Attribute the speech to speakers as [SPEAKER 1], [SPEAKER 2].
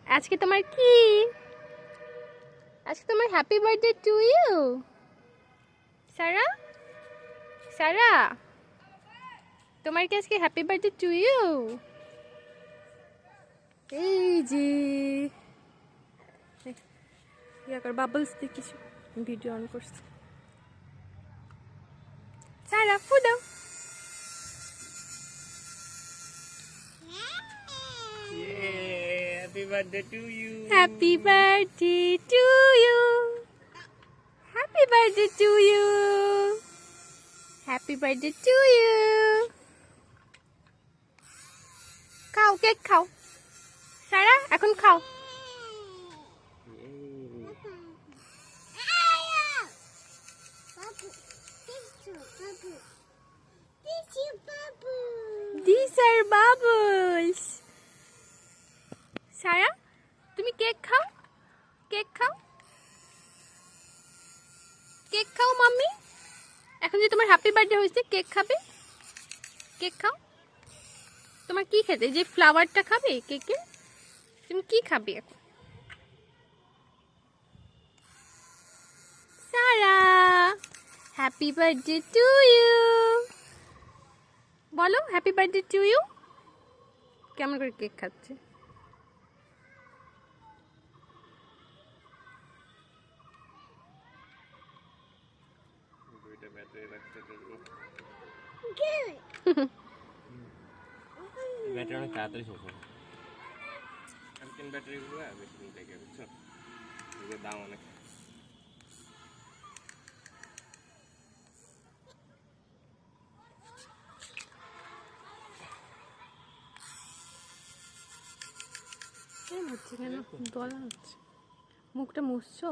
[SPEAKER 1] আজকে তোমার কি? আজকে তোমার হ্যাপি বার্থডে টু ইউ। সারা, সারা, তোমার কি আজকে হ্যাপি বার্থডে টু ইউ? এই যে ইয়াকার বাবলস দিয়ে কিছু ভিডিও অন করছে। সারা ফু দাও।
[SPEAKER 2] Happy birthday to you.
[SPEAKER 1] Happy birthday to you. Happy birthday to you. Happy birthday to you. খাও, কেক খাও। সারা এখন খাও। These are bubbles. সারা তুমি কেক খাও, কেক খাও, কেক খাও মাম্মি। এখন যে তোমার হ্যাপি বার্থডে হয়েছে কেক খাবে, কেক খাও। তোমার কি খেতে? যে ফ্লাওয়ারটা খাবে কেকে? তুমি কি খাবে এখন? Sara happy birthday to you বলো। Happy birthday to you. কেমন করে কেক খাচ্ছে?
[SPEAKER 2] দুইটা ব্যাটারি রাখতে দেবো। ব্যাটারি অনেক তাড়াতাড়ি শেষ হবে। আজকের ব্যাটারিগুলো বেশি দিন থেকে বুঝছো, এগুলোর দাম অনেক।
[SPEAKER 1] হচ্ছে কেন? দলা হচ্ছে। মুখটা মুছছো?